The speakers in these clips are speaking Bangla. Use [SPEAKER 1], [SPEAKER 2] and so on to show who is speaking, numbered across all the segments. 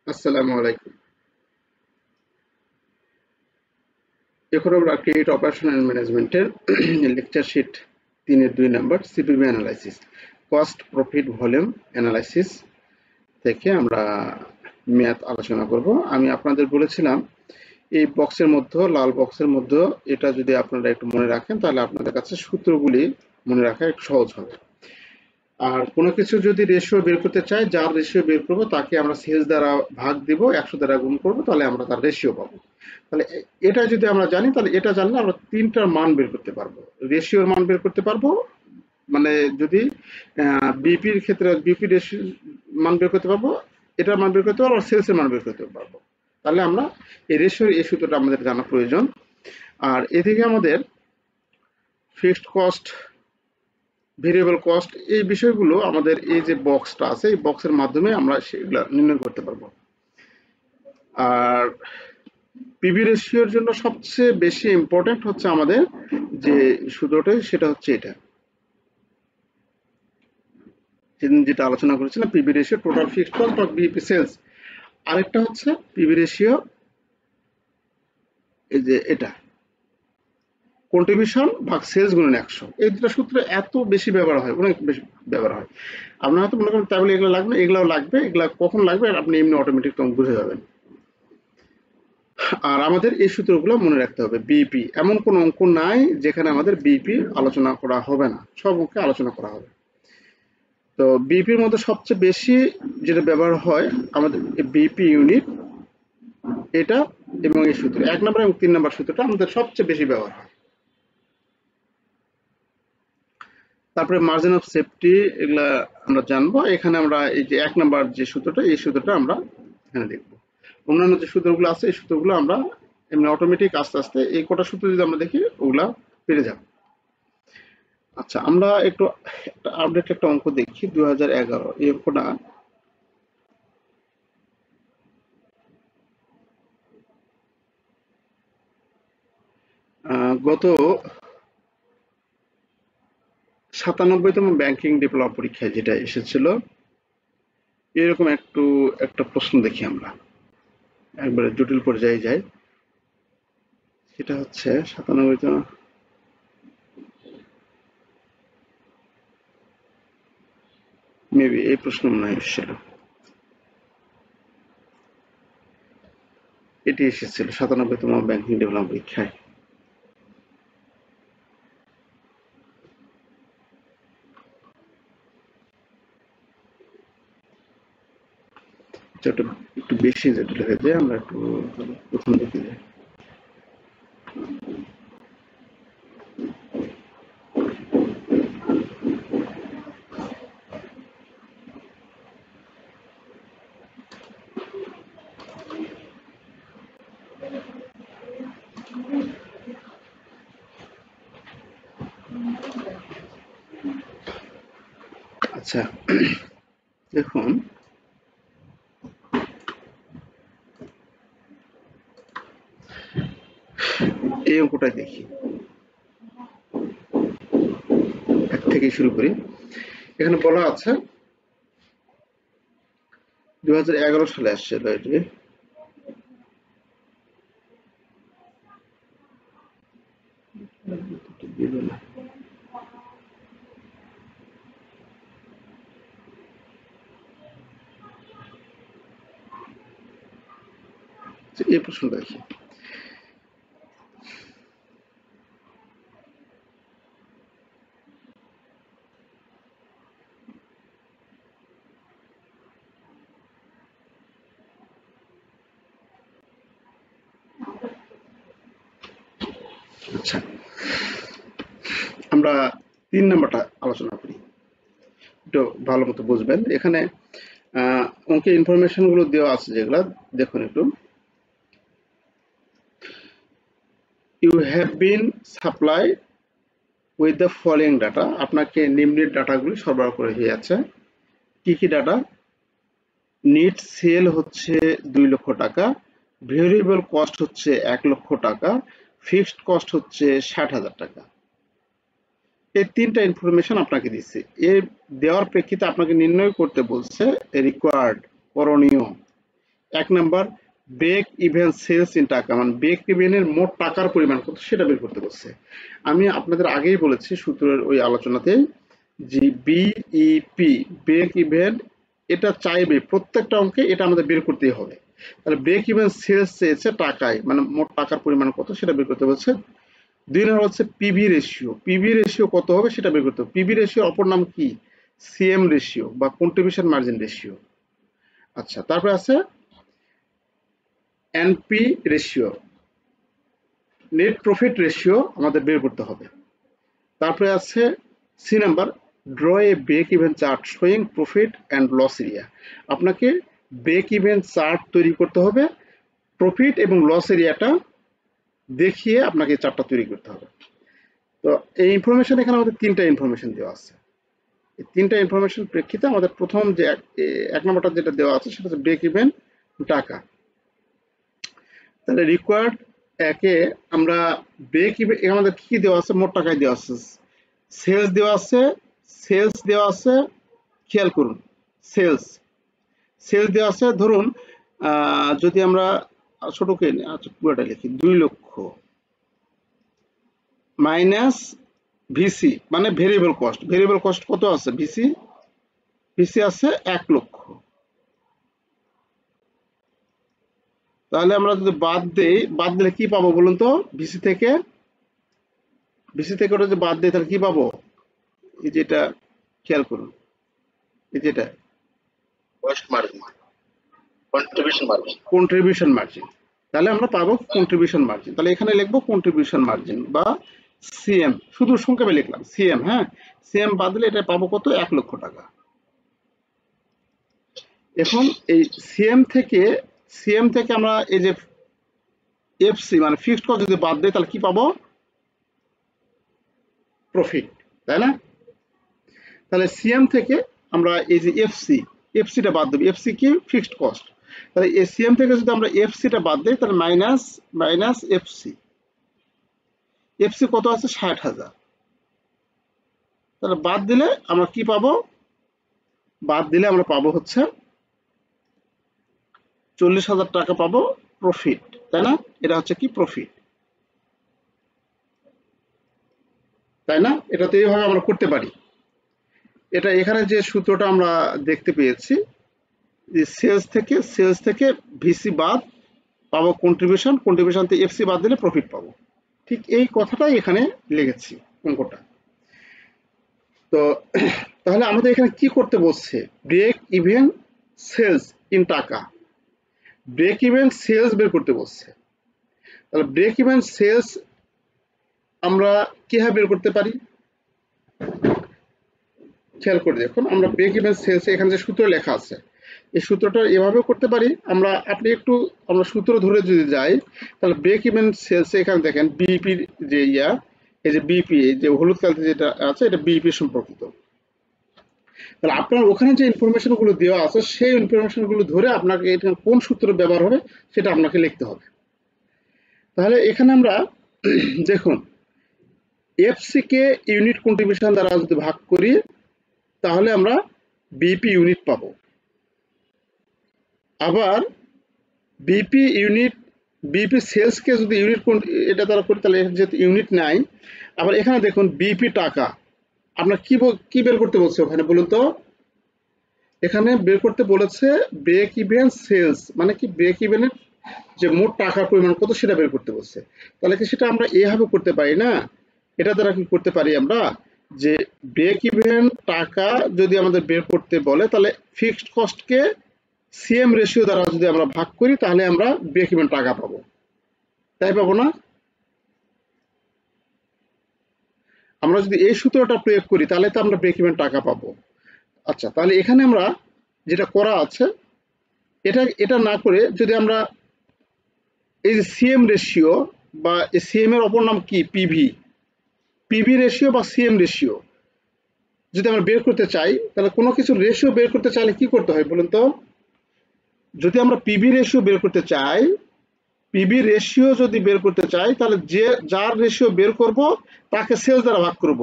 [SPEAKER 1] আসসালামু আলাইকুম। এখন আমরা ক্রেডিট অপারেশন অ্যান্ড ম্যানেজমেন্টের লেকচার শিট 3 এর 2 number CPB analysis cost profit volume analysis থেকে আমরা ম্যাথ আলোচনা করব। আমি আপনাদের বলেছিলাম এই বক্সের মধ্যে, লাল বক্সের মধ্যে, এটা যদি আপনারা একটু মনে রাখেন তাহলে আপনাদের কাছে সূত্রগুলি মনে রাখা একটু সহজ হবে। আর কোনো কিছু যদি রেশিও বের করতে চাই, যার রেশিও বের করব তাকে আমরা সেলস দ্বারা ভাগ দিব, 100 দ্বারা গুণ করব, তাহলে আমরা তার রেশিও পাবো। তাহলে এটা যদি আমরা জানি, তাহলে এটা জানলে আমরা তিনটার মান বের করতে পারবো। রেশিওর মান বের করতে পারবো, মানে যদি বিপির ক্ষেত্রে বিপি রেশিও মান বের করতে পারবো, এটার মান বের করতে পারবো, আর সেলসের মান বের করতে পারবো। তাহলে আমরা এই রেশিওর এই সূত্রটা আমাদের জানা প্রয়োজন। আর এদিকে আমাদের ফিক্সড কস্ট, ভেরিয়েবল কস্ট, এই বিষয়গুলো আমাদের এই যে বক্সটা আছে, এই বক্সের মাধ্যমে আমরা সেগুলো নির্ণয় করতে পারবো। আর পিভি রেশিওর জন্য সবচেয়ে বেশি ইম্পর্টেন্ট হচ্ছে আমাদের যে সূত্রটা, সেটা হচ্ছে এটা, সেদিন যেটা আলোচনা করেছিলাম, PV ratio total fixed cost বা বিপি সেলস। আরেকটা হচ্ছে পিভি রেশিও, এই যে এটা কন্ট্রিবিউশন ভাগ সেলস গুণন 100। এই দুটো সূত্র এত বেশি ব্যবহার হয়, অনেক বেশি ব্যবহার হয়। আপনার হয়তো মনে করেন তাহলে এগুলো লাগবে, এগুলাও লাগবে, এগুলা কখন লাগবে আপনি এমনি অটোমেটিক তখন বুঝে যাবেন। আর আমাদের এই সূত্রগুলো মনে রাখতে হবে। বিপি, এমন কোন অঙ্ক নাই যেখানে আমাদের বিপি আলোচনা করা হবে না, সব অঙ্কে আলোচনা করা হবে। তো বিপির মধ্যে সবচেয়ে বেশি যেটা ব্যবহার হয় আমাদের বিপি ইউনিট, এটা এবং এই সূত্র 1 নম্বর এবং 3 নম্বর সূত্রটা আমাদের সবচেয়ে বেশি ব্যবহার হয়। তারপরে মার্জিন অফ সেফটি, এগুলা আমরা জানবো। এখানে আমরা এই যে 1 নম্বর যে সূত্রটা, এই সূত্রটা আমরা এখানে দেখবো। অন্যান্য যে সূত্রগুলো আছে, এই সূত্রগুলো আমরা এমনি অটোমেটিক আস্তে আস্তে এই কটা সূত্র যদি আমরা দেখি, ওগুলা পেরে যাব। আচ্ছা, আমরা একটু আপডেট একটা অঙ্ক দেখি। 2011 এই অঙ্কটা গত 97তম ব্যাংকিং ডিপ্লোমা পরীক্ষায় যেটা এসেছিল, এরকম একটা প্রশ্ন দেখি আমরা, একবারে জটিল পর্যায়ে যাই। সেটা হচ্ছে 97তম, মেবি এই প্রশ্ন মনে হয় এসেছিল, এটি এসেছিল 97তম ব্যাংকিং ডিপ্লোমা পরীক্ষায়। এটা একটু বেশি জটিল হয়ে যায়, আমরা একটু প্রথম দিকে যাই। আচ্ছা, দেখুন এই অঙ্কটাই দেখি, এক থেকে শুরু করি। এখানে বলা আছে 2011 সালে আসছিল এটি। এই প্রশ্নটা দেখি। আচ্ছা, আমরা 3 নাম্বারটা আলোচনা করি, একটু ভালো মতো বুঝবেন। এখানে অঙ্কে ইনফরমেশন গুলো দেওয়া আছে যেগুলা, দেখুন একটু। You have been supply with the following data, আপনাকে নিম্নের ডাটাগুলি সরবরাহ করে হয়েছে। কি কি ডাটা? নেট সেল হচ্ছে 2 লক্ষ টাকা, ভেরিয়েবল কস্ট হচ্ছে 1 লক্ষ টাকা, ফিক্সড কস্ট হচ্ছে 60,000 টাকা। এই তিনটা ইনফরমেশন আপনাকে দিচ্ছে। এর দেওয়ার প্রেক্ষিতে আপনাকে নির্ণয় করতে বলছে রিকোয়ার্ড, করণীয় এক number break even sales in টাকা, মানে ব্রেক ইভেনের মোট টাকার পরিমাণ কত সেটা বের করতে বলছে। আমি আপনাদের আগেই বলেছি সূত্রের ওই আলোচনাতে যে বিইপি ব্রেক ইভেন এটা চাইবে প্রত্যেকটা অঙ্কে, এটা আমাদের বের করতেই হবে। তাহলে ব্রেক ইভেন সেলস চেয়েছে টাকায়, মানে মোট টাকার পরিমাণ কত সেটা বের করতে বলছে। 2 নম্বর হচ্ছে পিভি রেশিও, পিভি রেশিও কত হবে সেটা বের করতে হবে। পিভি রেশিও অপর নাম কি? সিএম রেশিও বা কন্ট্রিবিউশন মার্জিন রেশিও। আচ্ছা, তারপরে আছে NP ratio, net profit ratio আমাদের বের করতে হবে। তারপরে আছে C number, draw a break even chart showing profit and loss area. আপনাকে ব্রেক ইভেন চার্ট তৈরি করতে হবে, প্রফিট এবং লস এরিয়াটা দেখিয়ে আপনাকে চার্টটা তৈরি করতে হবে। তো এই ইনফরমেশন এখানে আমাদের 3টা ইনফরমেশন দেওয়া আছে। এই 3টা ইনফরমেশন প্রেক্ষিতে আমাদের প্রথম যে এক নম্বরটা যেটা দেওয়া আছে সেটা হচ্ছে ব্রেক ইভেন টাকা। তাহলে রিকোয়ার্ড একে আমরা ব্রেক ইভেন আমাদের কি দেওয়া আছে, মোট টাকায় দেওয়া আছে, সেলস দেওয়া আছে, সেলস দেওয়া আছে, খেয়াল করুন সেলস দেওয়া আছে। ধরুন যদি আমরা ছোটকে আচ্ছা পুরোটা লিখি, 2 লক্ষ মাইনাস ভিসি মানে ভেরিয়েবল কস্ট। ভেরিয়েবল কস্ট কত আছে? ভিসি আছে 1 লক্ষ। তাহলে আমরা যদি বাদ দিলে কি পাবো বলুন তো? ভিসি থেকে ওটা যদি বাদ দেই তাহলে কি পাবো? এই যেটা খেয়াল করুন, এই যেটা
[SPEAKER 2] কস্ট মার্জিন,
[SPEAKER 1] কন্ট্রিবিউশন মার্জিন। তাহলে আমরা পাবো কন্ট্রিবিউশন মার্জিন। তাহলে এখানে লিখবো কন্ট্রিবিউশন মার্জিন বা সিএম, শুধু সংক্ষেপে লিখলাম সিএম। হ্যাঁ, সিএম বাদ দিলে এটা পাবো কত? 1 লক্ষ টাকা। এখন এই সিএম থেকে আমরা এই যে এফসি মানে ফিক্সড কস্ট যদি বাদ দেই তাহলে কি পাবো? প্রফিট, তাই না? তাহলে সিএম থেকে আমরা এই যে এফসিটা বাদ দেবো। এফসি কি? Fixed cost. তাহলে এই সিএম থেকে যদি আমরা এফসিটা বাদ দিই তাহলে মাইনাস এফসি কত আছে? 60,000। তাহলে বাদ দিলে আমরা কি পাবো? বাদ দিলে আমরা পাবো হচ্ছে 40,000 টাকা পাবো প্রফিট, তাই না? এটা হচ্ছে কি? প্রফিট, তাই না? এটা তো এইভাবে আমরা করতে পারি। এটা এখানে যে সূত্রটা আমরা দেখতে পেয়েছি, যে সেলস থেকে ভিসি বাদ পাবো কন্ট্রিবিউশন থেকে এফসি বাদ দিলে প্রফিট পাবো। ঠিক এই কথাটাই এখানে লিখেছি অঙ্কটা। তো তাহলে আমাদের এখানে কি করতে বলছে? ব্রেক ইভেন সেলস ইন টাকা, ব্রেক ইভেন সেলস বের করতে বলছে। তাহলে ব্রেক ইভেন সেলস আমরা কিভাবে বের করতে পারি? খেয়াল করে দেখুন, আমরা ব্রেক ইভেন সেলস এখানে যে সূত্র লেখা আছে এই সূত্রটা এভাবেও করতে পারি আমরা। আমরা সূত্র ধরে যদি যাই তাহলে ব্রেক ইভেন সেলস এখানে দেখেন বিইপির যে এই যে বিইপি যে হলুদ কালতে যেটা আছে এটা বিইপি সম্পর্কিত। তাহলে আপনার ওখানে যে ইনফরমেশন গুলো দেওয়া আছে সেই ইনফরমেশন গুলো ধরে আপনাকে এটা কোন সূত্র ব্যবহার হবে সেটা আপনাকে লিখতে হবে। তাহলে এখানে আমরা দেখুন এফসি কে ইউনিট কন্ট্রিবিউশন দ্বারা যদি ভাগ করি তাহলে আমরা বিপি ইউনিট পাবো। আবার বিপি সেলস কে যদি ইউনিট এটা দ্বারা করি তাহলে যেহেতু ইউনিট নাই। আবার এখানে দেখুন বিপি টাকা, আপনার কি বের করতে বলছে ওখানে বলুন তো? এখানে বের করতে বলেছে ব্রেক ইভেন সেলস, মানে কি ব্রেক ইভেনের যে মোট টাকার পরিমাণ কত সেটা বের করতে বলছে। তাহলে কি সেটা আমরা এভাবে করতে পারি না? এটা দ্বারা কি করতে পারি আমরা, যে ব্রেক ইভেন টাকা যদি আমাদের বের করতে বলে তাহলে ফিক্সড কস্টকে সিএম রেশিও দ্বারা যদি আমরা ভাগ করি তাহলে আমরা ব্রেক ইভেন টাকা পাবো, তাই পাবো না? আমরা যদি এই সূত্রটা প্রয়োগ করি তাহলে তো আমরা ব্রেক ইভেন টাকা পাবো। আচ্ছা, তাহলে এখানে আমরা যেটা করা আছে এটা না করে যদি আমরা এই যে সিএম রেশিও বা সিএম এর অপর নাম কি? পিভি রেশিও বা সিএম রেশিও যদি আমরা বের করতে চাই তাহলে কোনো কিছু রেশিও বের করতে চাইলে কি করতে হয় বলুন তো? যদি আমরা পিভি রেশিও বের করতে চাই, তাহলে যার রেশিও বের করব তাকে সেলস দ্বারা ভাগ করব।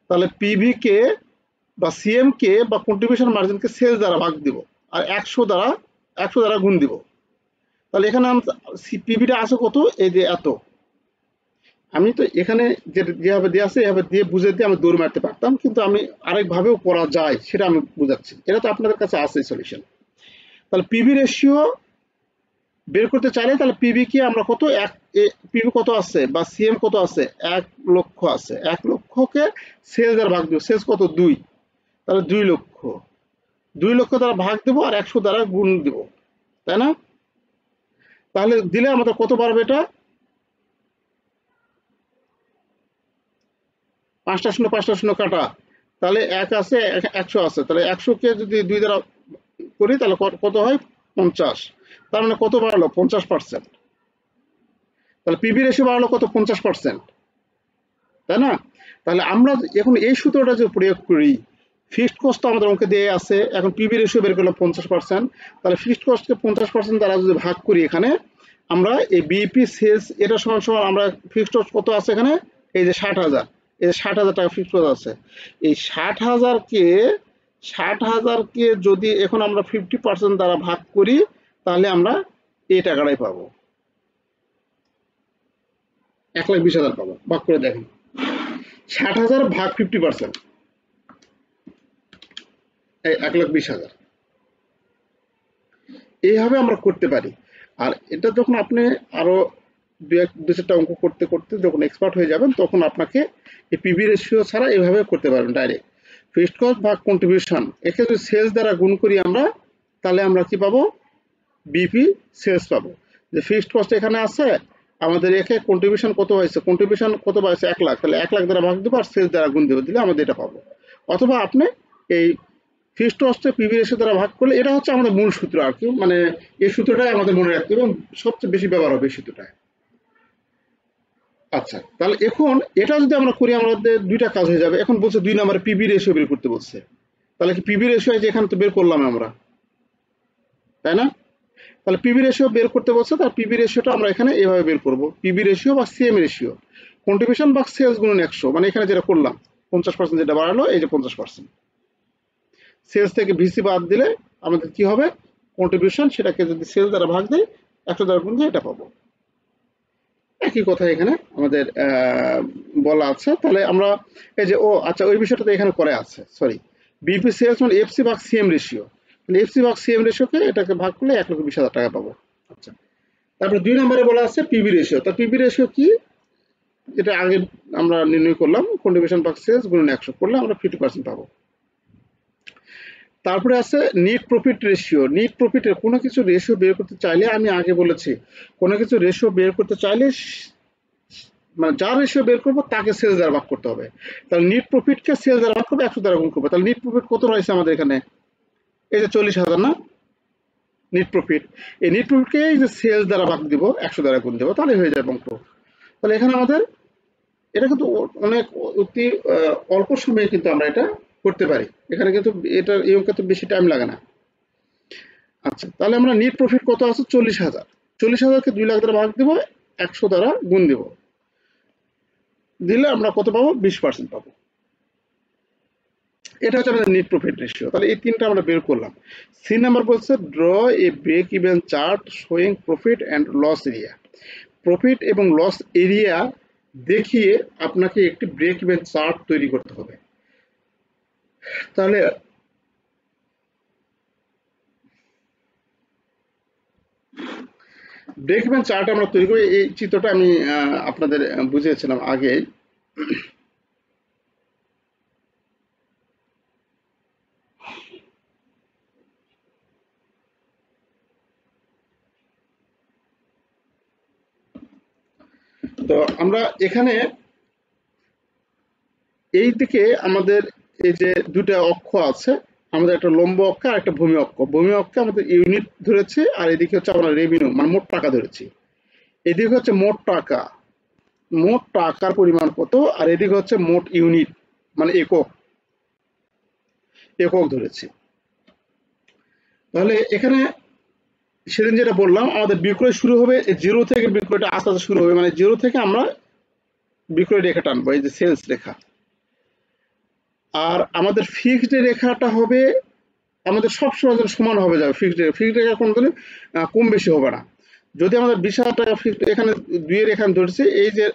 [SPEAKER 1] তাহলে পিভি কে বা সিএম কে বা কন্ট্রিবিউশন মার্জিনকে সেলস দ্বারা ভাগ দিব আর 100 দ্বারা গুণ দিব। তাহলে এখানে পিবিটা আছে কত, এই যে এত। আমি তো এখানে যেভাবে দিয়ে আছে এভাবে দিয়ে বুঝে দিয়ে আমি দৌড় মারতে পারতাম, কিন্তু আমি আরেকভাবেও করা যায় সেটা আমি বুঝাচ্ছি, এটা তো আপনাদের কাছে আছে সলিউশন। তাহলে পিবি রেশিও বের করতে চাইলে তাহলে পিবি কি আমরা কত, পিবি কত আছে বা সিএম কত আছে, 1 লক্ষ আছে, 1 লক্ষকে সেলস দ্বারা ভাগ দেবো, সেলস কত 2, তাহলে 2 লক্ষ, 2 লক্ষ দ্বারা ভাগ দেবো আর 100 দ্বারা গুণ দেবো, তাই না? তাহলে দিলে আমাদের কত বাড়বে, এটা 5টা শূন্য 5টা শূন্য কাটা, তাহলে 1 আছে 100 আছে, তাহলে 100কে যদি 2 দ্বারা করি তাহলে কত হয় 50, তার মানে কত বাড়লো 50%। তাহলে পিবি রেশিও বাড়লো কত 50%, তাই না? তাহলে আমরা এখন এই সূত্রটা যে প্রয়োগ করি, ফিক্সড কস্ট তো আমাদের অঙ্কে দিয়ে আছে, এখন পিবি রেশিও বের করলাম 50%, তাহলে ফিক্সড কস্টকে 50% দ্বারা যদি ভাগ করি এখানে আমরা এই বিইপি সেলস এটা সমান সমান আমরা ফিক্সড কস্ট কত আছে এখানে, এই যে 60,000, এই যে 60,000 টাকা ফিক্সড কস্ট আছে, এই 60,000কে যদি এখন আমরা 50% দ্বারা ভাগ করি তাহলে আমরা এই টাকাটাই পাবো, 1,20,000 পাবো। ভাগ করে দেখেন, 60,000 ভাগ 50%, এই 1,20,000, এইভাবে আমরা করতে পারি। আর এটা যখন আপনি আরো দু চারটা অঙ্ক করতে করতে যখন এক্সপার্ট হয়ে যাবেন তখন আপনাকে এই পিবি রেশিও ছাড়া এইভাবে করতে পারবেন ডাইরেক্ট। ফিক্সড কস্ট ভাগ কন্ট্রিবিউশন, একে যদি সেলস দ্বারা গুণ করি আমরা তাহলে আমরা কি পাবো, বিপি সেলস পাবো। যে ফিক্সড কস্ট এখানে আছে আমাদের, একে কন্ট্রিবিউশন কত হয়েছে, কন্ট্রিবিউশন কত হয়েছে 1 লাখ, তাহলে 1 লাখ দ্বারা ভাগ দেবো আর সেলস দ্বারা গুণ দেবো, দিলে আমাদের এটা পাবো। অথবা আপনি এই ফিক্সড কস্টে পিবি রেশিও দ্বারা ভাগ করলে, এটা হচ্ছে আমাদের মূল সূত্র আর কি, মানে এই সূত্রটাই আমাদের মনে রাখতে হবে এবং সবচেয়ে বেশি ব্যবহার হবে এই সূত্রটায়। আচ্ছা, তাহলে এখন এটা যদি আমরা করি আমাদের দুইটা কাজ হয়ে যাবে। এখন বলছে 2 নম্বরে পিবি রেশিও বের করতে বলছে, তাহলে কি পিবি রেশিও যে এখানে তো বের করলাম আমরা, তাই না? তাহলে পিবি রেশিও বের করতে বলছে, তার পিবি রেশিওটা আমরা এখানে এভাবে বের করব, পিবি রেশিও বা সিএম রেশিও, কন্ট্রিবিউশন বা সেলস গুণন 100, মানে এখানে যেটা করলাম 50% যেটা বাড়ালো, এই যে 50%, সেলস থেকে ভিসি বাদ দিলে আমাদের কি হবে, কন্ট্রিবিউশন, সেটাকে যদি সেলস দ্বারা ভাগ দেয় 100 দ্বারা গুণ দিয়ে এটা পাবো। একই কথা এখানে আমাদের বলা আছে। তাহলে আমরা এই যে, ও আচ্ছা ওই বিষয়টা তো এখানে করে আছে, সরি, বিপি সেলস মানে এফসি ভাগ সিএম রেশিও, তাহলে এফসি ভাগ সিএম রেশিওকে এটাকে ভাগ করলে 1,20,000 টাকা পাবো। আচ্ছা, তারপরে 2 নম্বরে বলা আছে পিবি রেশিও, তা পিবি রেশিও কি, এটা আগে আমরা নির্ণয় করলাম, কন্ট্রিবিউশন ভাগ সেলস গুণন 100 করলে আমরা 50% পাবো। তারপরে আছে নেট প্রফিট রেশিও, নেট প্রফিটের কোনো কিছু রেশিও বের করতে চাইলে, আমি আগে বলেছি কোনো কিছু রেশিও বের করতে চাইলে মানে যার রেশিও বের করবো তাকে সেলস দ্বারা ভাগ করতে হবে, তাহলে নেট প্রফিটকে সেলস দ্বারা ভাগ করবে 100 দ্বারা গুণ করবে, তাহলে নেট প্রফিট কত রয়েছে আমাদের এখানে, এই যে 40,000 না নেট প্রফিট, এই নেট প্রফিটকে এই যে সেলস দ্বারা ভাগ দিব 100 দ্বারা গুণ দেবো, তাহলে হয়ে যাবে অঙ্ক। তাহলে এখানে আমাদের এটা কিন্তু অনেক অতি অল্প সময়ে কিন্তু আমরা এটা করতে পারি, এখানে কিন্তু এটা এই অঙ্কে তো বেশি টাইম লাগে না। আচ্ছা, তাহলে আমরা নেট প্রফিট কত আছে 40,000, 40,000কে 2 লাখ দ্বারা ভাগ দেবো, 100 দ্বারা গুণ দেব, দিলে আমরা কত পাবো 20% পাবো। এটা হচ্ছে আমাদের নেট প্রফিট রেশিও। তাহলে এই তিনটা আমরা বের করলাম। সি নাম্বার বলছে draw a break even chart showing profit and loss area, profit এবং লস এরিয়া দেখিয়ে আপনাকে একটি ব্রেক ইভেন চার্ট তৈরি করতে হবে। তাহলে ব্রেক ইভেন চার্ট আমরা তৈরি করি, এই চিত্রটা আমি আপনাদের বুঝিয়েছিলাম আগে। তো আমরা এখানে এই দিকে আমাদের এই যে দুটা অক্ষ আছে, আমাদের একটা লম্ব অক্ষ আর একটা ভূমি অক্ষ, ভূমি অক্ষে আমাদের ইউনিট ধরেছে আর এদিকে হচ্ছে আমরা রেভিনিউ মানে মোট টাকা ধরেছি, এদিকে হচ্ছে মোট টাকা, মোট টাকার পরিমাণ কত, আর এদিকে হচ্ছে মোট ইউনিট মানে একক, একক ধরেছি। তাহলে এখানে সেদিন যেটা বললাম আমাদের বিক্রয় শুরু হবে জিরো থেকে, বিক্রয়টা আস্তে আস্তে শুরু হবে, মানে জিরো থেকে আমরা বিক্রয় রেখা টানবো, এই যে সেলস রেখা, আর আমাদের ফিক্সড রেখাটা হবে আমাদের সবসময় সমান হবে যাবে, ফিক্সড রেখা কোনদিন কম বেশি হবে না। যদি আমাদের 20,000 টাকা ফিক্সড, এখানে 2 এর এখানে ধরছি, এই যে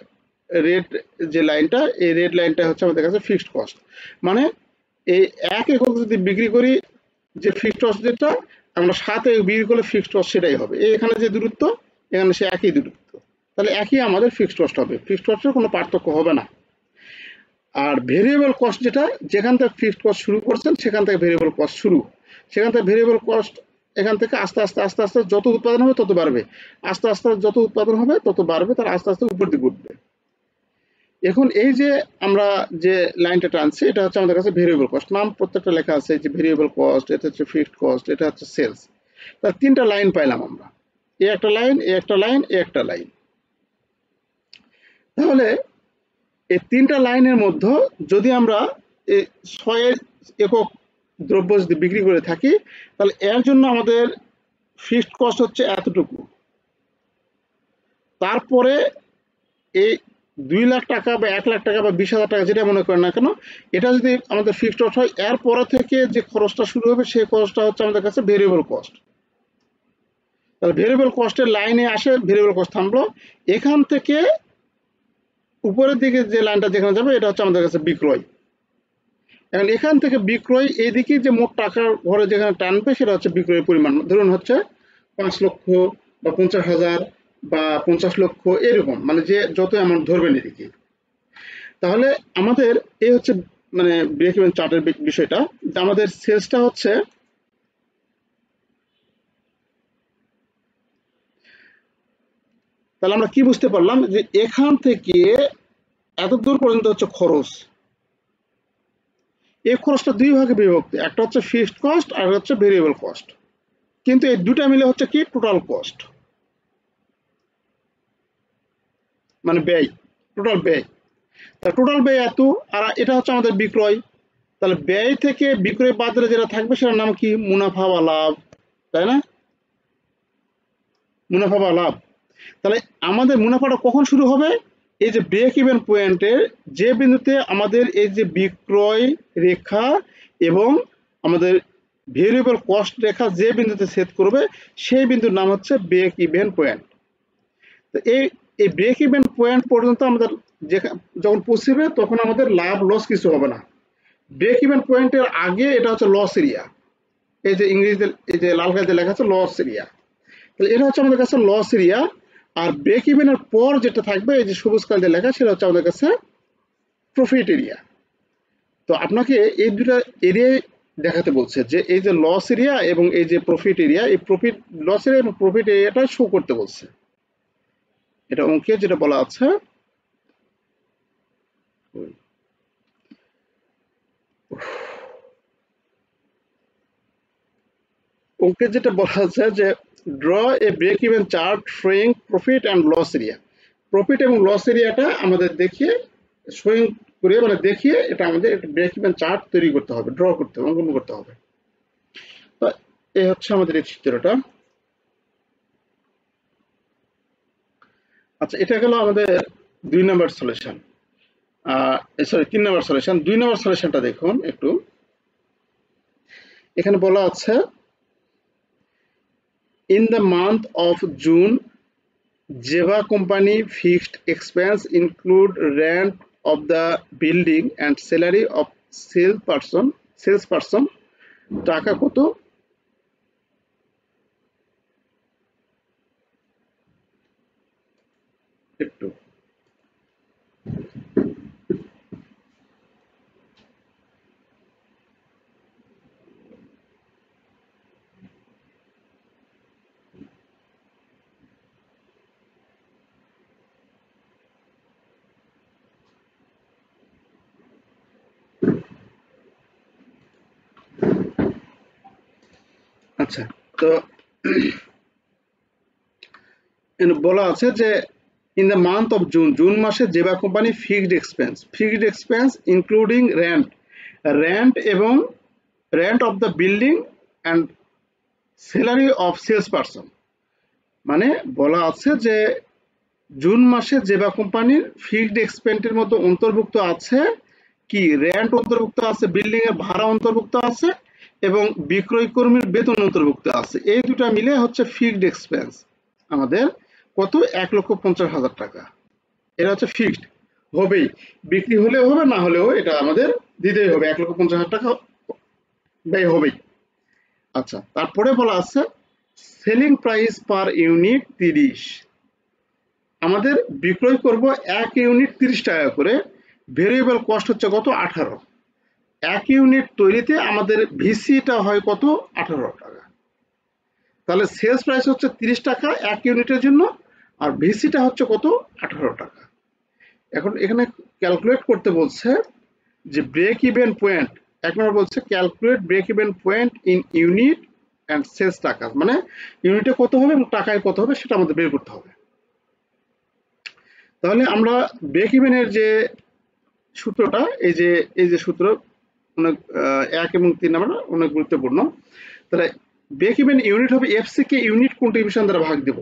[SPEAKER 1] রেড যে লাইনটা, এই রেড লাইনটা হচ্ছে আমাদের কাছে ফিক্সড কস্ট। মানে এই 1 একক যদি বিক্রি করি, যে ফিক্সড কস্ট যেটা আমরা 7 একক বিক্রি করলে ফিক্সড কস্ট সেটাই হবে। এখানে যে দূরত্ব, এখানে সে একই দূরত্ব, তাহলে একই আমাদের ফিক্সড কস্ট হবে, ফিক্সড কস্টের কোনো পার্থক্য হবে না। আর ভেরিয়েবল কস্ট যেটা, যেখান থেকে ফিক্সড কস্ট শুরু করছেন সেখান থেকে ভেরিয়েবল কস্ট শুরু, সেখান থেকে ভেরিয়েবল কস্ট এখান থেকে আস্তে আস্তে আস্তে আস্তে যত উৎপাদন হবে তত বাড়বে, আস্তে আস্তে যত উৎপাদন হবে তত বাড়বে, তার আস্তে আস্তে উপর দিকে উঠবে। এখন এই যে আমরা যে লাইনটা টানছি, এটা হচ্ছে আমাদের কাছে ভেরিয়েবল কস্ট, নাম প্রত্যেকটা লেখা আছে, যে ভেরিয়েবল কস্ট, এটা হচ্ছে ফিক্সড কস্ট, এটা হচ্ছে সেলস। তার 3টা লাইন পাইলাম আমরা, এই একটা লাইন, এই একটা লাইন, এই একটা লাইন। তাহলে এই 3টা লাইনের মধ্যে যদি আমরা এই 6 একক দ্রব্য যদি বিক্রি করে থাকি, তাহলে এর জন্য আমাদের ফিক্সড কস্ট হচ্ছে এতটুকু। তারপরে এই 2 লাখ টাকা বা 1 লাখ টাকা বা 20,000 টাকা যেটা মনে করেন না কেন, এটা যদি আমাদের ফিক্সড কস্ট হয়, এর পরে থেকে যে খরচটা শুরু হবে সেই খরচটা হচ্ছে আমাদের কাছে ভেরিয়েবল কস্ট। তাহলে ভেরিয়েবল কস্টের লাইনে আসে, ভেরিয়েবল কস্ট থামলো, এখান থেকে উপরের দিকে যে লাইনটা যেখানে যাবে এটা হচ্ছে আমাদের কাছে বিক্রয়। এখন এখান থেকে বিক্রয়, এইদিকে যে মোট টাকার ঘরে যেখানে টানবে সেটা হচ্ছে বিক্রয়ের পরিমাণ, ধরুন হচ্ছে 5 লক্ষ বা 50,000 বা 50 লক্ষ, এরকম, মানে যে যত অ্যামাউন্ট ধরবেন এদিকে। তাহলে আমাদের এই হচ্ছে মানে ব্রেক ইভেন চার্টের বিষয়টা, যে আমাদের সেলসটা হচ্ছে, তাহলে আমরা কি বুঝতে পারলাম, যে এখান থেকে এত দূর পর্যন্ত হচ্ছে খরচ। এই খরচটা 2 ভাগে বিভক্ত, একটা হচ্ছে ফিক্সড কস্ট আর হচ্ছে ভেরিয়েবল কস্ট, কিন্তু এই দুটা মিলে হচ্ছে কি টোটাল কস্ট, মানে ব্যয়, টোটাল ব্যয়। তা টোটাল ব্যয় এত, আর এটা হচ্ছে আমাদের বিক্রয়। তাহলে ব্যয় থেকে বিক্রয় বাদ দিলে যেটা থাকবে সেটার নাম কি, মুনাফা বা লাভ, তাই না? মুনাফা বা লাভ। তাহলে আমাদের মুনাফাটা কখন শুরু হবে, এই যে ব্রেক ইভেন পয়েন্টের যে বিন্দুতে আমাদের এই যে বিক্রয় রেখা এবং আমাদের ভেরিয়েবল কস্ট রেখা যে বিন্দুতে ছেদ করবে, সেই বিন্দুর নাম হচ্ছে ব্রেক ইভেন পয়েন্ট। তো এই ব্রেক ইভেন পয়েন্ট পর্যন্ত আমাদের যখন পৌঁছবে তখন আমাদের লাভ লস কিছু হবে না। ব্রেক ইভেন পয়েন্টের আগে এটা হচ্ছে লস এরিয়া, এই যে ইংরেজিতে এই যে লাল কাজে লেখা আছে লস এরিয়া, তাহলে এটা হচ্ছে আমাদের কাছে লস এরিয়া। আর ব্রেক ইভেনের পর যেটা থাকবে এই যে সবুজ কাজে লেখা, সেটা হচ্ছে আমাদের কাছে প্রফিট এরিয়া। তো আপনাকে এই দুটা এরিয়ায় দেখাতে বলছে, যে এই যে লস এরিয়া এবং এই যে প্রফিট এরিয়া, এই প্রফিট লস এরিয়া এবং প্রফিট এরিয়াটা শো করতে বলছে, এটা অঙ্কে যেটা বলা আছে। অঙ্কে যেটা বলা আছে যে draw a break even chart showing profit and loss area. Profit এবং লস এরিয়াটা আমাদের দেখিয়ে, শোয়িং করে মানে দেখিয়ে, এটা আমাদের একটা ব্রেক ইভেন চার্ট তৈরি করতে হবে, ড্র করতে হবে, অঙ্কন করতে হবে। তো এই হচ্ছে আমাদের এই চিত্রটা। আচ্ছা, এটা গেল আমাদের 2 নম্বর সলিউশন, সরি 3 নম্বর সলিউশন। 2 নম্বর সলিউশনটা দেখুন একটু, এখানে বলা আছে in the month of June, Jeva company fixed expense include rent of the building and salary of salesperson টাকা কত? একটু আচ্ছা, তো বলা আছে যে in the month of June, June মাসে জেবা company fixed expense including rent এবং rent of the building and salary of sales person. মানে বলা আছে যে জুন মাসে জেবা কোম্পানির ফিক্সড এক্সপেন্সের মধ্যে অন্তর্ভুক্ত আছে কি, রেন্ট অন্তর্ভুক্ত আছে, বিল্ডিং এর ভাড়া অন্তর্ভুক্ত আছে এবং বিক্রয় কর্মীর বেতন অন্তর্ভুক্ত আছে। এই দুটো মিলে হচ্ছে ফিক্সড এক্সপেন্স আমাদের কত 1,50,000 টাকা। এটা হচ্ছে ফিক্সড, হবেই, বিক্রি হলেও হবে না হলেও এটা আমাদের দিতেই হবে, 1,50,000 টাকা ব্যয় হবেই। আচ্ছা, তারপরে বলা আছে সেলিং প্রাইস পার ইউনিট 30, আমাদের বিক্রয় করব 1 ইউনিট 30 টাকা করে, ভেরিয়েবল কস্ট হচ্ছে কত 18, 1 ইউনিট তৈরিতে আমাদের ভিসিটা হয় কত 18 টাকা, তাহলে সেলস প্রাইস হচ্ছে 30 টাকা 1 ইউনিটের জন্য, আর ভিসিটা হচ্ছে কত 18 টাকা। এখন এখানে ক্যালকুলেট করতে বলছে যে ব্রেক ইভেন পয়েন্ট, এক নম্বর বলছে calculate break even point in unit and sales টাকা, মানে ইউনিটে কত হবে এবং টাকায় কত হবে সেটা আমাদের বের করতে হবে। তাহলে আমরা ব্রেক ইভেনের যে সূত্রটা, এই যে সূত্র অনেক 1 এবং 3 নাম্বার অনেক গুরুত্বপূর্ণ। তাহলে ব্রেক ইভেন ইউনিট হবে এফসি কে ইউনিট কন্ট্রিবিউশন দ্বারা ভাগ দেব,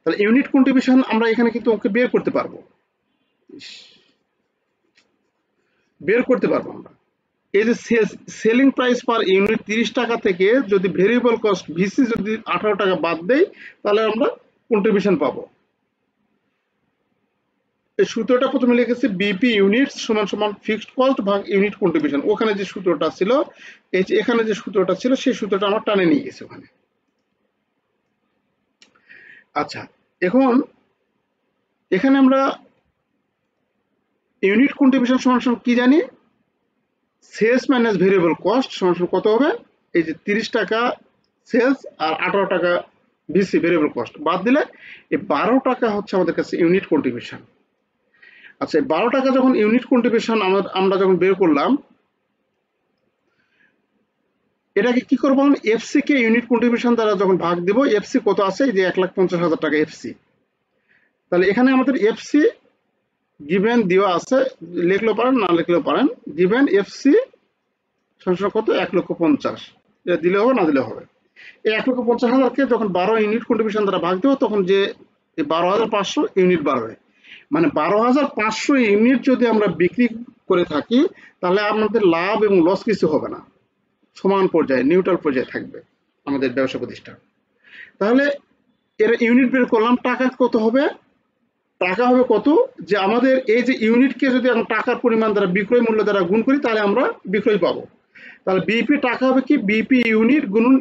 [SPEAKER 1] তাহলে ইউনিট কন্ট্রিবিউশন আমরা এখানে কিন্তু ওকে বের করতে পারবো আমরা। এই যে সেলিং প্রাইস পার ইউনিট 30 টাকা থেকে যদি ভেরিয়েবল কস্ট ভিসি যদি 18 টাকা বাদ দেই, তাহলে আমরা কন্ট্রিবিউশন পাবো। এই সূত্রটা প্রথমে লিখেছি বিপি ইউনিট সমান সমান ফিক্সড কস্ট ভাগ ইউনিট কন্ট্রিবিউশন, ওখানে যে সূত্রটা ছিল, এই যে এখানে যে সূত্রটা ছিল সেই সূত্রটা আমরা টানে নিয়ে গেছি ওখানে। আচ্ছা, এখন এখানে আমরা ইউনিট কন্ট্রিবিউশন সমান সমান কি জানি, সেলস মাইনাস ভেরিয়েবল কস্ট সমান সমান কত হবে, এই যে 30 টাকা সেলস আর 18 টাকা ভিসি ভেরিয়েবল কস্ট বাদ দিলে এই 12 টাকা হচ্ছে আমাদের কাছে ইউনিট কন্ট্রিবিউশন। আচ্ছা, 12 টাকা যখন ইউনিট কন্ট্রিবিউশন আমরা যখন বের করলাম, এটাকে কি করবো, এফসি কে ইউনিট কন্ট্রিবিউশন দ্বারা যখন ভাগ দিব, এফসি কত আছে, এই যে 1,50,000 টাকা এফসি, তাহলে এখানে আমাদের এফসি গিভেন দেওয়া আছে, লিখলেও পারেন না লিখলেও পারেন, গিভেন এফসি সংখ্যা কত 1,50,000, এটা দিলে হবে না দিলে হবে। এই 1,50,000 কে যখন 12 ইউনিট কন্ট্রিবিউশন দ্বারা ভাগ দেবো, তখন যে 12,500 ইউনিট বার হয়, মানে 12,500 ইউনিট যদি আমরা বিক্রি করে থাকি, তাহলে আমাদের লাভ এবং লস কিছু হবে না, সমান পর্যায়ে নিউট্রাল পর্যায়ে থাকবে আমাদের ব্যবসা প্রতিষ্ঠান। তাহলে এর ইউনিট বের করলাম, টাকা কত হবে, টাকা হবে কত, যে আমাদের এই যে ইউনিটকে যদি আমরা টাকার পরিমাণ দ্বারা বিক্রয় মূল্য দ্বারা গুণ করি, তাহলে আমরা বিক্রয় পাবো। তাহলে বিপি টাকা হবে কি, বিপি ইউনিট গুণন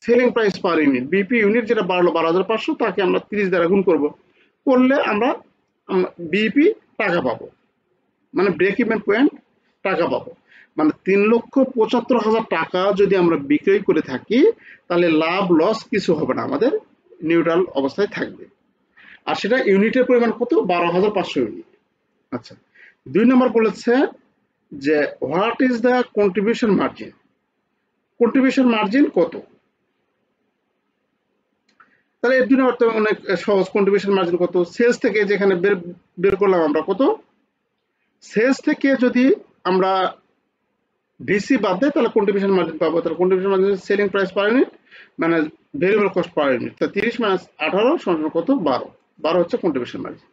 [SPEAKER 1] selling price per unit, BP unit যেটা বাড়লো 12,500, তাকে আমরা 30 দ্বারা গুণ করব, করলে আমরা বিপি টাকা পাবো, মানে ব্রেক ইভেন পয়েন্ট টাকা পাবো। মানে 3,75,000 টাকা যদি আমরা বিক্রয় করে থাকি, তাহলে লাভ লস কিছু হবে না, আমাদের নিউট্রাল অবস্থায় থাকবে, আর সেটা ইউনিটের পরিমাণ কত 12,500 ইউনিট। আচ্ছা, 2 নম্বর বলেছে যে what is the contribution margin, contribution margin কত, তাহলে এর 2 নম্বর তো অনেক সহজ, কন্ট্রিবিউশন মার্জিন কত, সেলস থেকে যেখানে বের করলাম আমরা কত, সেলস থেকে যদি আমরা ভিসি বাদ দেয় তাহলে কন্ট্রিবিউশন মার্জিন পাবো, তাহলে contribution margin selling price per unit মানে ভেরিয়েবল কস্ট পার ইউনিট, তা 30 মাইনাস 18 সমান কত 12, 12 হচ্ছে কন্ট্রিবিউশন মার্জিন।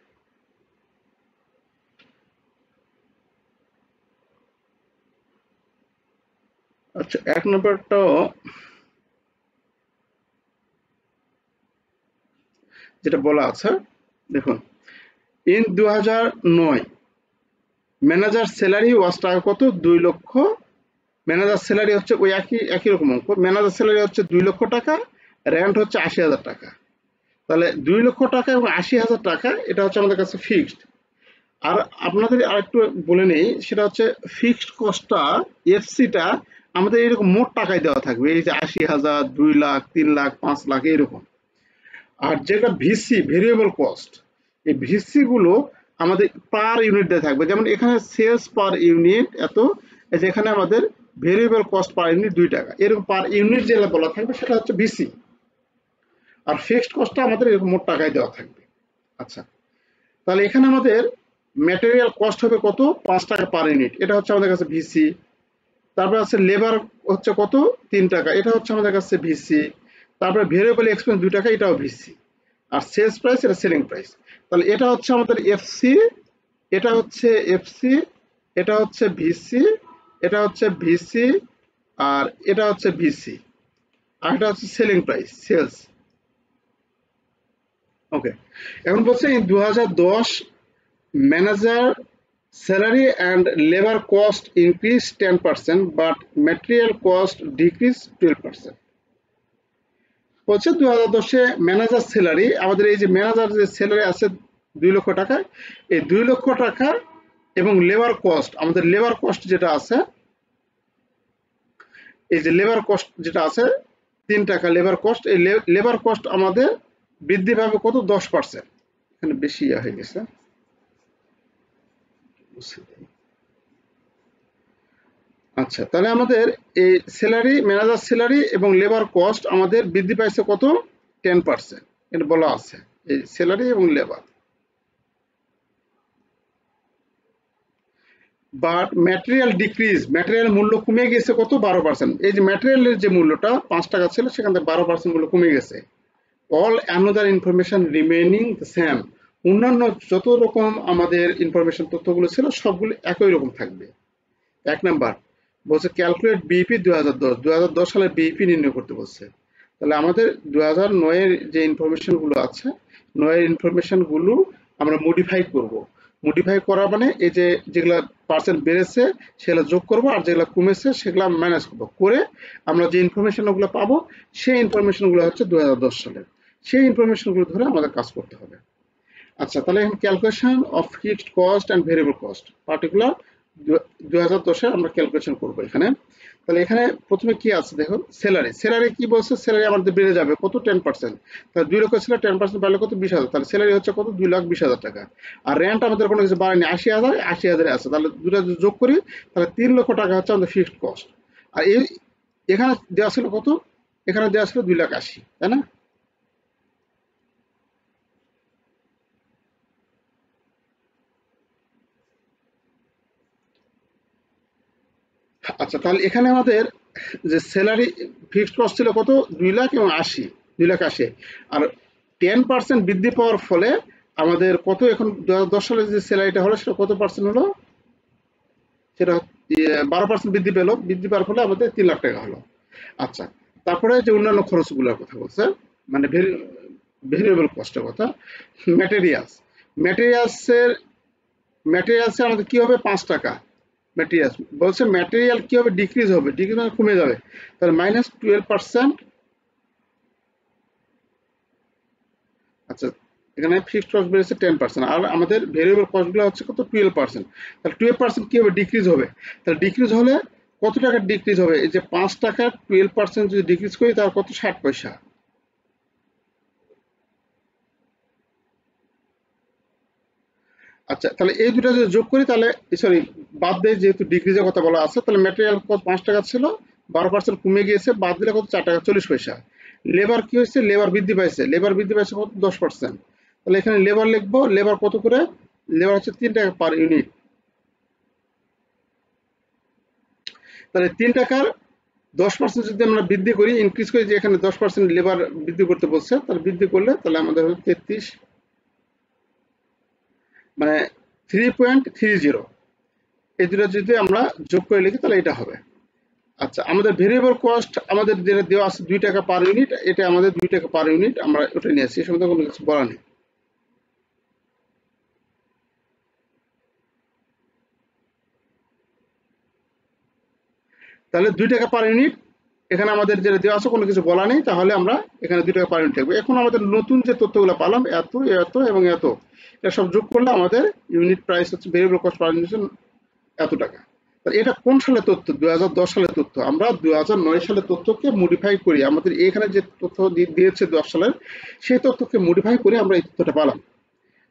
[SPEAKER 1] আচ্ছা, 1 নম্বরটা যেটা বলা আছে দেখুন, ইন 2009 ম্যানেজার স্যালারি ওয়াজ টাকা কত 2 লক্ষ, ম্যানেজার স্যালারি হচ্ছে ওই একই রকম অঙ্ক, ম্যানেজার স্যালারি হচ্ছে 2 লক্ষ টাকা, রেন্ট হচ্ছে 80,000 টাকা, তাহলে 2 লক্ষ টাকা এবং 80,000 টাকা এটা হচ্ছে আমাদের কাছে ফিক্সড। আর আপনাদের আরেকটু বলে নেই, সেটা হচ্ছে ফিক্সড কস্টটা এফসিটা আমাদের এরকম মোট টাকায় দেওয়া থাকবে, এই যে 80,000, 2 লাখ, 3 লাখ, 5 লাখ এরকম। আর যেটা ভিসি ভেরিয়েবল কস্ট, এই ভিসি গুলো আমাদের পার ইউনিট দিয়ে থাকবে, যেমন এখানে সেলস পার ইউনিট এত, যেখানে আমাদের ভেরিয়েবল কস্ট পার ইউনিট 2 টাকা, এরকম পার ইউনিট যেটা বলা থাকবে সেটা হচ্ছে ভিসি, আর ফিক্সড কস্টটা আমাদের এরকম মোট টাকায় দেওয়া থাকবে। আচ্ছা, তাহলে এখানে আমাদের ম্যাটেরিয়াল কস্ট হবে কত 5 টাকা পার ইউনিট, এটা হচ্ছে আমাদের কাছে ভিসি। তারপরে আছে লেবার হচ্ছে কত 3 টাকা, এটা হচ্ছে আমাদের কাছে ভিসি। তারপরে ভেরিয়েবল এক্সপেন্স 2 টাকা, এটাও ভিসি। আর সেলস প্রাইস এটা সেলিং প্রাইস, তাহলে এটা হচ্ছে আমাদের এফসি, এটা হচ্ছে এফসি, এটা হচ্ছে ভিসি, এটা হচ্ছে ভিসি, আর এটা হচ্ছে ভিসি, আর এটা হচ্ছে সেলিং প্রাইস সেলস। ওকে, এখন বলছে in 2010 manager salary and labor cost increased 10% but material cost decreased 12%. বলছে 2010-এ ম্যানেজার স্যালারি, আমাদের এই যে ম্যানেজার যে স্যালারি আছে 2 লক্ষ টাকা, এই 2 লক্ষ টাকা এবং লেবার কস্ট, আমাদের লেবার কস্ট যেটা আছে, এই যে লেবার কস্ট যেটা আছে 3 টাকা লেবার কস্ট, এই লেবার কস্ট আমাদের বৃদ্ধি পাবে কত? 10%। এখানে বেশি হয়ে গেছে। আচ্ছা, তাহলে আমাদের এই স্যালারি, ম্যানেজার স্যালারি এবং লেবার কস্ট আমাদের বৃদ্ধি পাইছে কত? 10%। এটা বলা আছে, এই স্যালারি এবং labour. But material decrease, material মূল্য কমে গেছে কত? 12%। এই যে ম্যাটেরিয়ালের যে মূল্যটা 5 টাকা ছিল, সেখান থেকে 12% মূল্য কমে গেছে। All another information remaining the same, অন্যান্য যত রকম আমাদের ইনফরমেশন তথ্যগুলো ছিল সবগুলো একই রকম থাকবে। 1 নাম্বার বলছে ক্যালকুলেট বিইপি 2010 সালের বিইপি নির্ণয় করতে বলছে। তাহলে আমাদের 2009-এর যে ইনফরমেশন গুলো আছে, 9-এর ইনফরমেশন গুলো আমরা মডিফাই করব। মডিফাই করা মানে এই যে যেগুলা পার্সেন্ট বেড়েছে সেগুলো যোগ করব, আর যেগুলো কমেছে সেগুলো মাইনাস করব, করে আমরা যে ইনফরমেশন গুলো পাবো সেই ইনফরমেশন গুলো হচ্ছে 2010 সালের, সেই ইনফরমেশন গুলো ধরে আমাদের কাজ করতে হবে। আচ্ছা, তাহলে এখন calculation of fixed cost and variable cost particular 2010-এ আমরা ক্যালকুলেশন করব এখানে। তাহলে এখানে প্রথমে কি আছে দেখো, স্যালারি। স্যালারি কি বলছে? স্যালারি আমাদের বেড়ে যাবে কত? 10%। তাহলে 2 লক্ষ ছিল, 10% বাড়লে কত? 20,000। তাহলে স্যালারি হচ্ছে কত? 2,20,000 টাকা। আর রেন্ট আমাদের কোনো কিছু বাড়েনি, 80,000, 80,000 আছে। তাহলে দুটো যোগ করি, তাহলে 3 লক্ষ টাকা হচ্ছে আমাদের ফিক্সড কস্ট। আর এই এখানে দেওয়া ছিল কত? এখানে দেওয়া ছিল 2,80,000, তাই না? আচ্ছা, তাহলে এখানে আমাদের যে স্যালারি ফিক্সড কস্ট ছিল কত? 2,80,000, 2,80,000। আর 10% বৃদ্ধি পাওয়ার ফলে আমাদের কত? এখন 2010 সালে যে স্যালারিটা হলো সেটা কত পার্সেন্ট হলো? সেটা 12% বৃদ্ধি পেলো। বৃদ্ধি পাওয়ার ফলে আমাদের 3 লাখ টাকা হলো। আচ্ছা, তারপরে যে অন্যান্য খরচগুলোর কথা বলছে, মানে ভেরিয়েবল কস্টের কথা। ম্যাটেরিয়ালস, ম্যাটেরিয়ালসের ম্যাটেরিয়ালসে আমাদের কি হবে? 5 টাকা ম্যাটেরিয়ালস। বলছে ম্যাটেরিয়াল কি হবে? ডিক্রিজ হবে, ডিক্রিজ মানে কমে যাবে। তাহলে -12%। আচ্ছা, এখানে ফিক্সড কস্ট বেড়েছে 10%, আর আমাদের ভেরিয়েবল কস্টগুলো হচ্ছে কত? 12%। তাহলে 12% কি হবে? ডিক্রিজ হবে। তাহলে ডিক্রিজ হলে কত টাকা ডিক্রিজ হবে? এই যে 5 টাকার 12% যদি ডিক্রিজ করি তার কত? 60 পয়সা। আচ্ছা, তাহলে এই দুটো যদি যোগ করি, তাহলে সরি বাদ দেয়, যেহেতু ডিক্রিজের কথা বলা আছে, তাহলে ম্যাটেরিয়াল কস্ট 5 টাকা ছিল, 12% কমে গিয়েছে, বাদ দিলে কত? 4 টাকা 40 পয়সা। লেবার কি হয়েছে? লেবার বৃদ্ধি পাইছে, লেবার বৃদ্ধি পাইছে কত? 10%। তাহলে এখানে লেবার লিখবো, লেবার কত করে? লেবার হচ্ছে 3 টাকা পার ইউনিট। তাহলে 3 টাকার 10% যদি আমরা বৃদ্ধি করি, ইনক্রিজ করি, যে এখানে 10% লেবার বৃদ্ধি করতে বলছে, তাহলে বৃদ্ধি করলে তাহলে আমাদের হচ্ছে 33, মানে 3.30। এই দুটো যদি আমরা যোগ করে লিখি তাহলে এটা হবে। আচ্ছা, আমাদের ভেরিয়েবল কস্ট আমাদের যেটা দেওয়া আছে 2 টাকা পার ইউনিট, এটা আমাদের 2 টাকা পার ইউনিট, আমরা ওটা নিয়ে আসছি, এর সম্বন্ধে কোনো কিছু বলা নেই। তাহলে 2 টাকা পার ইউনিট এখানে আমাদের যেটা দেওয়া আছে কোনো কিছু বলা নেই, তাহলে আমরা এখানে 2 টাকা পার ইউনিট লিখবো। এখন আমাদের নতুন যে তথ্যগুলো পেলাম, এত এত এবং এত, এটা সব যোগ করলে আমাদের ইউনিট প্রাইস হচ্ছে, ভেরিয়েবল কস্ট পার ইউনিট এত টাকা। এটা কোন সালের তথ্য? 2010 সালের তথ্য। আমরা 2009 সালের তথ্যকে মডিফাই করি, আমাদের এখানে যে তথ্য দিয়েছে 10 সালের, সেই তথ্যকে মডিফাই করে আমরা এই তথ্যটা পেলাম।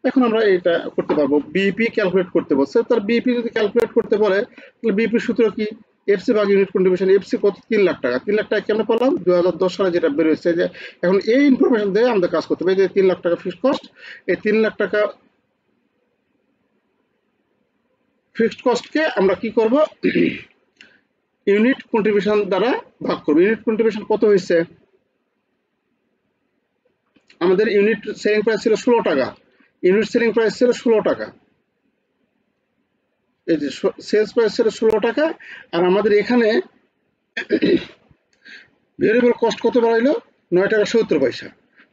[SPEAKER 1] এখন আমরা এটা করতে পারবো, বিইপি ক্যালকুলেট করতে বলছে। তার বিইপি যদি ক্যালকুলেট করতে বলে, তাহলে বিইপি সূত্র কি? এফসি ভাগ ইউনিট কন্ট্রিবিউশন। এফসি কত? 3 লাখ টাকা। 3 লাখ টাকা কেমন পেলাম? 2010 সালে যেটা বেরোচ্ছে। যে এখন এই ইনফরমেশন দিয়ে আমাদের কাজ করতে হবে। যে 3 লাখ টাকা ফিক্সড কস্ট, এই 3 লাখ টাকা ফিক্সড কস্টকে আমরা কি করব? ইউনিট কন্ট্রিবিউশন দ্বারা ভাগ করব। ইউনিট কন্ট্রিবিউশন কত হয়েছে? আমাদের ইউনিট সেলিং প্রাইস ছিল 16 টাকা। ইউনিট সেলিং প্রাইস ছিল 16 টাকা। এই যে সেলস প্রাইস ছিল 16 টাকা, আর আমাদের এখানে ভেরিয়েবল কস্ট কত বাড়াইলো? 9 টাকা 70 পয়সা।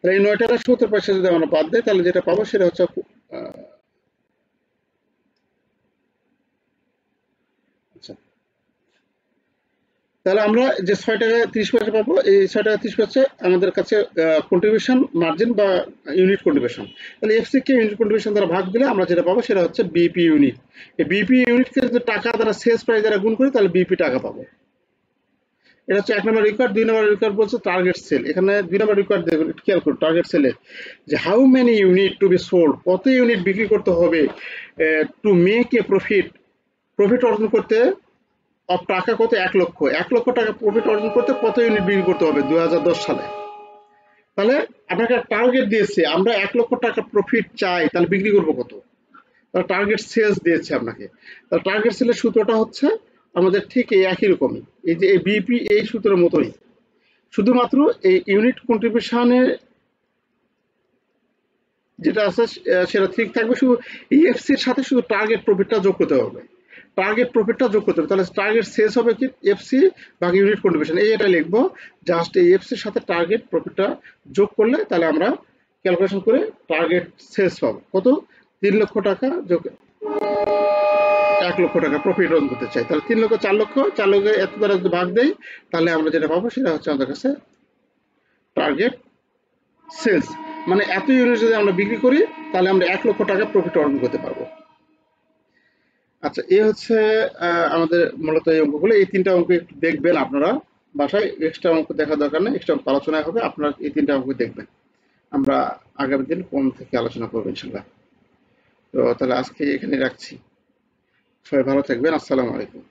[SPEAKER 1] তাহলে এই 9 টাকা 70 পয়সা যদি আমরা বাদ দেয় তাহলে যেটা পাবো সেটা হচ্ছে আচ্ছা, তাহলে আমরা যে 6 টাকা 30 পয়সা পাবো, এই 6 টাকা 30 পয়সা আমাদের কাছে কন্ট্রিবিউশন মার্জিন বা ইউনিট কন্ট্রিবিউশন। তাহলে এফসি কে ইউনিট কন্ট্রিবিউশন দ্বারা ভাগ দিলে আমরা যেটা পাবো সেটা হচ্ছে বিপি ইউনিট। এই বিপি ইউনিটকে যদি টাকা দ্বারা সেলস প্রাইস দ্বারা গুণ করি তাহলে বিপি টাকা পাবো। এটা হচ্ছে 1 নম্বর রিকোয়ার্ড। 2 নম্বর রিকোয়ার্ড বলছে টার্গেট সেল। এখানে 2 নম্বর রিকোয়ার্ড দেখুন, খেয়াল করুন টার্গেট সেলে যে how many unit to be sold, কত ইউনিট বিক্রি করতে হবে to make a profit, profit অর্জন করতে টাকা কত, 1 লক্ষ। 1 লক্ষ টাকা প্রফিট অর্জন করতে কত ইউনিট বিক্রি করতে হবে 2010 সালে। তাহলে আপনাকে টার্গেট দিয়েছে, আমরা 1 লক্ষ টাকা প্রফিট চাই, তাহলে বিক্রি করবো কত, তাহলে টার্গেট সেলস দিয়েছে আপনাকে। তাহলে টার্গেট সেলের সূত্রটা হচ্ছে আমাদের ঠিক এই একই রকমই, এই যে এই বিপি এই সূত্রের মতোই, শুধুমাত্র এই ইউনিট কন্ট্রিবিউশনের যেটা আছে সেটা ঠিক থাকবে, শুধু ইএফসির সাথে শুধু টার্গেট প্রফিটটা যোগ করতে হবে, টার্গেট প্রফিটটা যোগ করতে হবে। তাহলে টার্গেট সেলস হবে কি এফসি বা ইউনিট কন্ট্রিবিউশন, এটা লিখবো। জাস্ট এই এফসির সাথে টার্গেট প্রফিটটা যোগ করলে তাহলে আমরা ক্যালকুলেশন করে টার্গেট সেলস পাবো কত, 3 লক্ষ টাকা যোগ 1 লক্ষ টাকা প্রফিট অর্জন করতে চাই। তাহলে 3 লক্ষ 4 লক্ষ, 4 লক্ষ এত দ্বারা যদি ভাগ দেই তাহলে আমরা যেটা পাবো সেটা হচ্ছে আমাদের কাছে টার্গেট সেলস। মানে এত ইউনিট যদি আমরা বিক্রি করি তাহলে আমরা 1 লক্ষ টাকা প্রফিট অর্জন করতে পারবো। আচ্ছা, এই হচ্ছে আমাদের মূলত এই অঙ্কগুলো। এই 3টা অঙ্ক একটু দেখবেন আপনারা বাসায়, এক্সট্রা অঙ্ক দেখার দরকার নেই, এক্সট্রা অঙ্ক আলোচনায় হবে, আপনারা এই 3টা অঙ্ক দেখবেন। আমরা আগামী দিন কোন থেকে আলোচনা করবো ইনশাল্লাহ। তো তাহলে আজকে এখানে রাখছি, সবাই ভালো থাকবেন। আসসালামু আলাইকুম।